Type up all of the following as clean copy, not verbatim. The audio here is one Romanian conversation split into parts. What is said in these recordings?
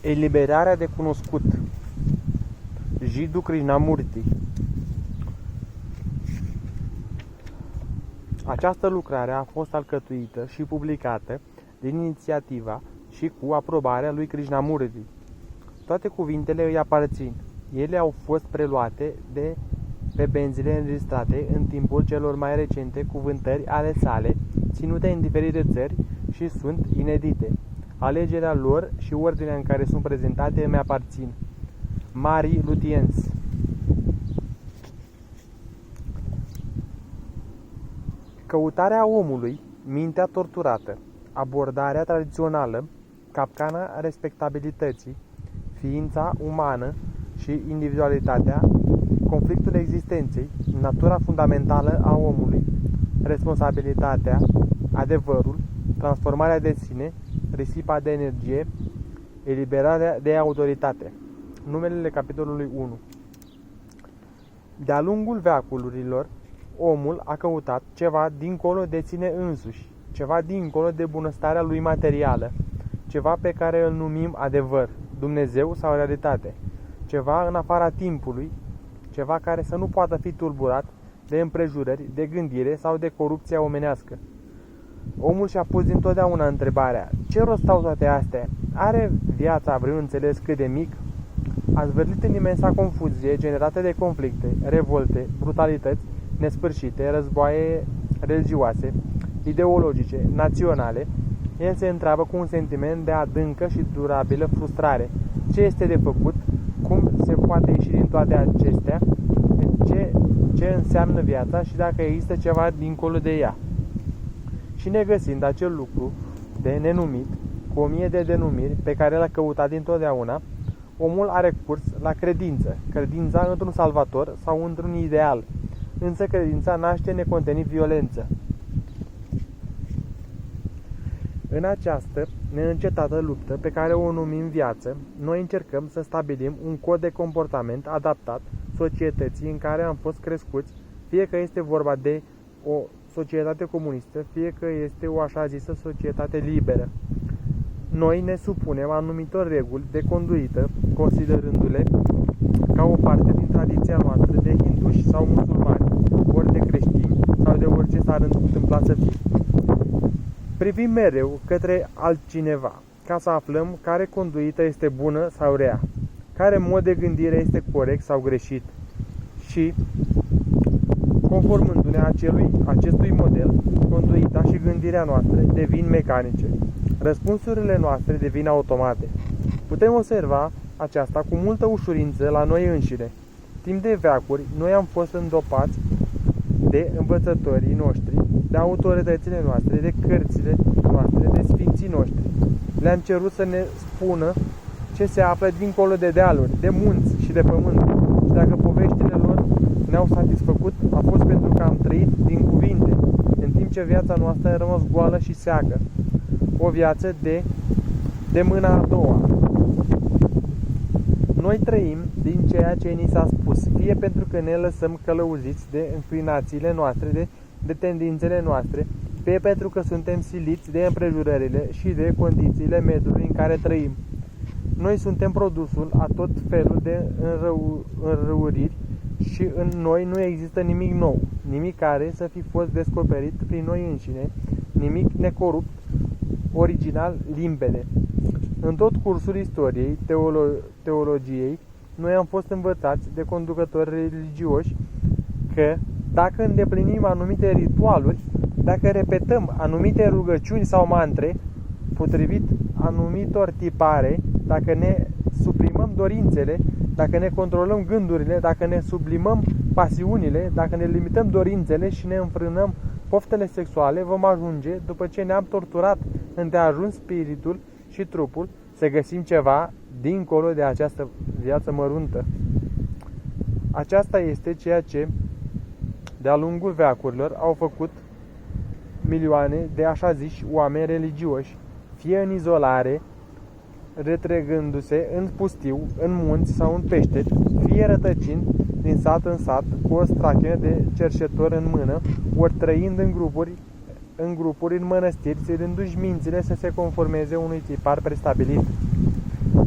Eliberarea de cunoscut. Jiddu Krishnamurti. Această lucrare a fost alcătuită și publicată din inițiativa și cu aprobarea lui Krishnamurti. Toate cuvintele îi aparțin. Ele au fost preluate de pe benzile înregistrate în timpul celor mai recente cuvântări ale sale, ținute în diferite țări și sunt inedite. Alegerea lor și ordinea în care sunt prezentate îmi aparțin. Mari Lutyens. Căutarea omului, mintea torturată, abordarea tradițională, capcana respectabilității, ființa umană și individualitatea, conflictul existenței, natura fundamentală a omului, responsabilitatea, adevărul, transformarea de sine, risipa de energie, eliberarea de autoritate. Numelele capitolului 1. De-a lungul veacurilor, omul a căutat ceva dincolo de sine însuși, ceva dincolo de bunăstarea lui materială, ceva pe care îl numim adevăr, Dumnezeu sau realitate, ceva în afara timpului, ceva care să nu poată fi tulburat de împrejurări, de gândire sau de corupția omenească. Omul și-a pus dintotdeauna întrebarea: ce rost au toate astea? Are viața vreun înțeles cât de mic? A zvârlit în imensa confuzie generată de conflicte, revolte, brutalități nesfârșite, războaie religioase, ideologice, naționale, el se întreabă cu un sentiment de adâncă și durabilă frustrare: ce este de făcut? Cum se poate ieși din toate acestea? Ce înseamnă viața și dacă există ceva dincolo de ea? Și negăsind acel lucru de nenumit, cu 1000 de denumiri pe care l-a căutat dintotdeauna, omul are recurs la credință, credința într-un salvator sau într-un ideal, însă credința naște necontenit violență. În această neîncetată luptă pe care o numim viață, noi încercăm să stabilim un cod de comportament adaptat societății în care am fost crescuți, fie că este vorba de o societate comunistă, fie că este o așa zisă societate liberă. Noi ne supunem anumitor reguli de conduită, considerându-le ca o parte din tradiția noastră de hinduși sau musulmani, ori de creștini sau de orice s-ar întâmpla să fie. Privim mereu către altcineva, ca să aflăm care conduită este bună sau rea, care mod de gândire este corect sau greșit și, conformându-ne acestui model, conduita și gândirea noastră devin mecanice. Răspunsurile noastre devin automate. Putem observa aceasta cu multă ușurință la noi înșine. Timp de veacuri, noi am fost îndopați de învățătorii noștri, de autoritățile noastre, de cărțile noastre, de sfinții noștri. Le-am cerut să ne spună ce se află dincolo de dealuri, de munți și de pământ. Și dacă poveștile lor ne-au satisfăcut, a fost pentru că am trăit din cuvinte, în timp ce viața noastră a rămas goală și seacă. O viață de mâna a doua. Noi trăim din ceea ce ni s-a spus, fie pentru că ne lăsăm călăuziți de înclinațiile noastre, de tendințele noastre, fie pentru că suntem siliți de împrejurările și de condițiile mediului în care trăim. Noi suntem produsul a tot felul de înrăuriri și în noi nu există nimic nou, nimic care să fi fost descoperit prin noi înșine, nimic necorupt, original, limpede. În tot cursul istoriei, teologiei, noi am fost învățați de conducători religioși că dacă îndeplinim anumite ritualuri, dacă repetăm anumite rugăciuni sau mantre, potrivit anumitor tipare, dacă ne suprimăm dorințele, dacă ne controlăm gândurile, dacă ne sublimăm pasiunile, dacă ne limităm dorințele și ne înfrânăm poftele sexuale, vom ajunge, după ce ne-am torturat îndeajuns spiritul și trupul, să găsim ceva dincolo de această viață măruntă. Aceasta este ceea ce, de-a lungul veacurilor, au făcut milioane de așa ziși oameni religioși, fie în izolare, retrăgându-se în pustiu, în munți sau în peșteri, fie rătăcind din sat în sat cu o strachină de cerșetor în mână, ori trăind în grupuri în mănăstiri, ținându-și mințile să se conformeze unui tipar prestabilit.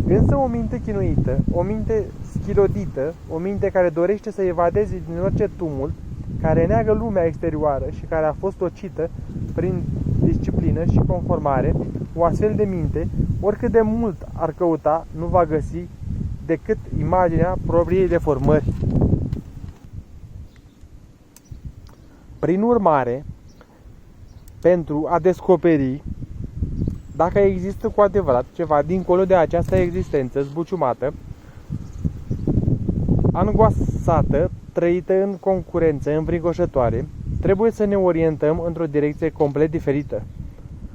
Însă o minte chinuită, o minte schilodită, o minte care dorește să evadeze din orice tumult, care neagă lumea exterioară și care a fost tocită prin disciplină și conformare, o astfel de minte, oricât de mult ar căuta, nu va găsi decât imaginea propriei deformări. Prin urmare, pentru a descoperi dacă există cu adevărat ceva dincolo de această existență zbuciumată, angoasată, trăită în concurență înfricoșătoare, trebuie să ne orientăm într-o direcție complet diferită.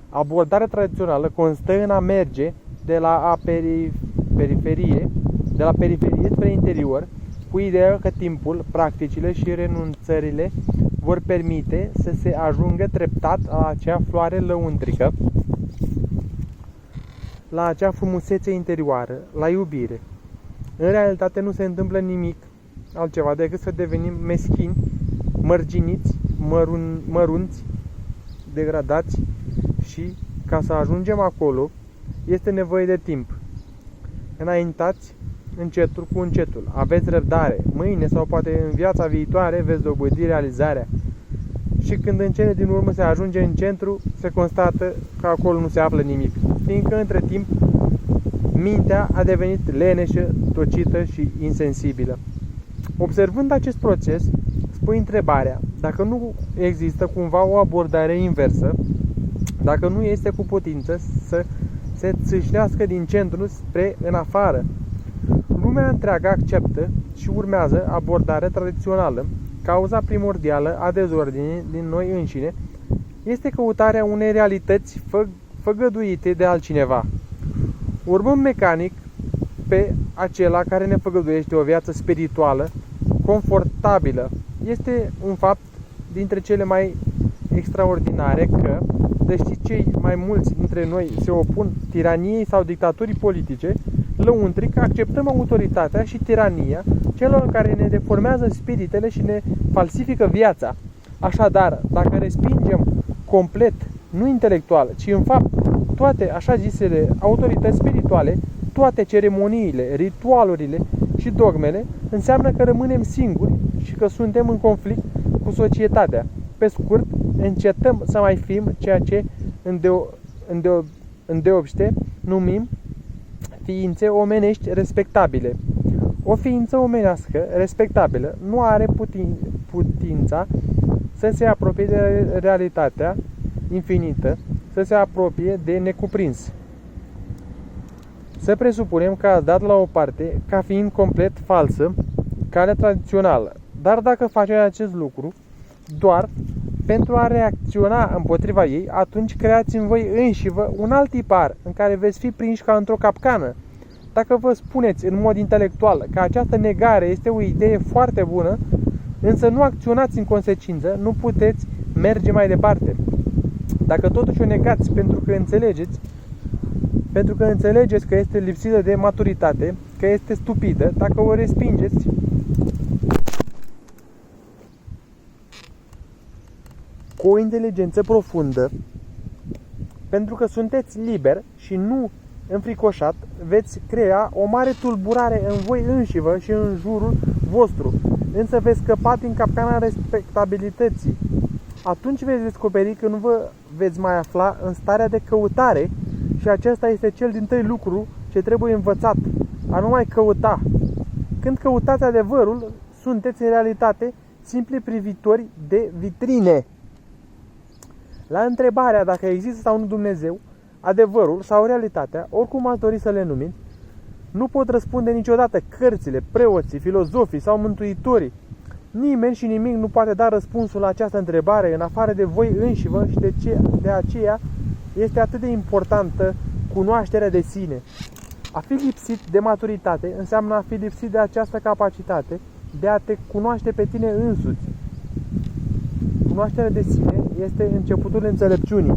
Abordarea tradițională constă în a merge de la periferie spre interior, cu ideea că timpul, practicile și renunțările vor permite să se ajungă treptat la acea floare lăuntrică, la acea frumusețe interioară, la iubire. În realitate nu se întâmplă nimic altceva decât să devenim meschini, mărginiți, mărunți, degradați și, ca să ajungem acolo, este nevoie de timp. Înaintați încetul cu încetul, aveți răbdare, mâine sau poate în viața viitoare veți dobândi realizarea. Și când în cele din urmă se ajunge în centru, se constată că acolo nu se află nimic, fiindcă între timp mintea a devenit leneșă, tocită și insensibilă. Observând acest proces, spui întrebarea dacă nu există cumva o abordare inversă, dacă nu este cu putință să se țâșnească din centru spre în afară. Lumea întreagă acceptă și urmează abordarea tradițională. Cauza primordială a dezordinii din noi înșine este căutarea unei realități făgăduite de altcineva. Urmăm mecanic pe acela care ne făgăduiește o viață spirituală, confortabilă. Este un fapt dintre cele mai extraordinare că, deși cei mai mulți dintre noi se opun tiraniei sau dictaturii politice, lăuntric acceptăm autoritatea și tirania celor care ne deformează spiritele și ne falsifică viața. Așadar, dacă respingem complet, nu intelectual, ci în fapt, toate așa zisele autorități spirituale, toate ceremoniile, ritualurile și dogmele, înseamnă că rămânem singuri și că suntem în conflict cu societatea. Pe scurt, încetăm să mai fim ceea ce îndeopște numim ființe omenești respectabile. O ființă omenească respectabilă nu are putința să se apropie de realitatea infinită, să se apropie de necuprins. Să presupunem că ați dat la o parte, ca fiind complet falsă, calea tradițională. Dar dacă faceți acest lucru doar pentru a reacționa împotriva ei, atunci creați în voi înșivă un alt tipar în care veți fi prinși ca într-o capcană. Dacă vă spuneți în mod intelectual că această negare este o idee foarte bună, însă nu acționați în consecință, nu puteți merge mai departe. Dacă totuși o negați pentru că înțelegeți că este lipsită de maturitate, că este stupidă, dacă o respingeți cu o inteligență profundă, pentru că sunteți liber și nu înfricoșat, veți crea o mare tulburare în voi înșivă și în jurul vostru, însă veți scăpa din capcana respectabilității. Atunci veți descoperi că nu vă veți mai afla în starea de căutare și acesta este cel dintâi lucru ce trebuie învățat, a nu mai căuta. Când căutați adevărul, sunteți în realitate simpli privitori de vitrine. La întrebarea dacă există sau nu Dumnezeu, adevărul sau realitatea, oricum ați dori să le numiți, nu pot răspunde niciodată cărțile, preoții, filozofii sau mântuitorii. Nimeni și nimic nu poate da răspunsul la această întrebare în afară de voi înșivă și de aceea este atât de importantă cunoașterea de sine. A fi lipsit de maturitate înseamnă a fi lipsit de această capacitate de a te cunoaște pe tine însuți. Cunoașterea de sine este începutul înțelepciunii.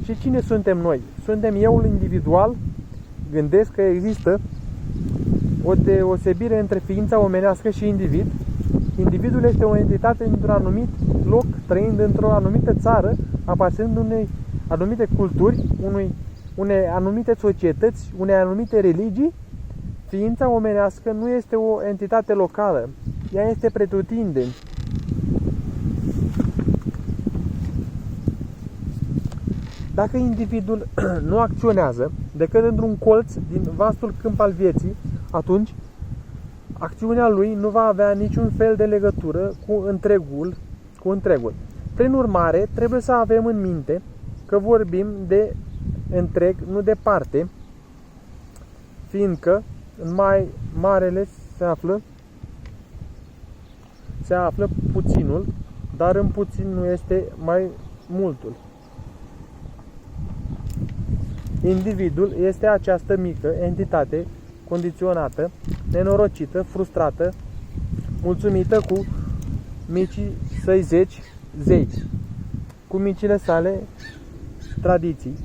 Și cine suntem noi? Suntem euul individual? Gândesc că există o deosebire între ființa omenească și individ. Individul este o entitate într-un anumit loc, trăind într-o anumită țară, aparținând unei anumite culturi, unui unei anumite societăți, unei anumite religii, ființa omenească nu este o entitate locală, ea este pretutindeni. Dacă individul nu acționează decât într-un colț din vastul câmp al vieții, atunci acțiunea lui nu va avea niciun fel de legătură cu întregul. Prin urmare, trebuie să avem în minte că vorbim de întreg, nu de parte, fiindcă în mai marele se află puținul, dar în puțin nu este mai multul. Individul este această mică entitate condiționată, nenorocită, frustrată, mulțumită cu micii săi zei, cu micile sale tradiții,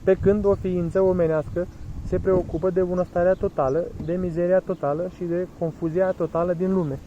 pe când o ființă omenească se preocupă de bunăstarea totală, de mizeria totală și de confuzia totală din lume.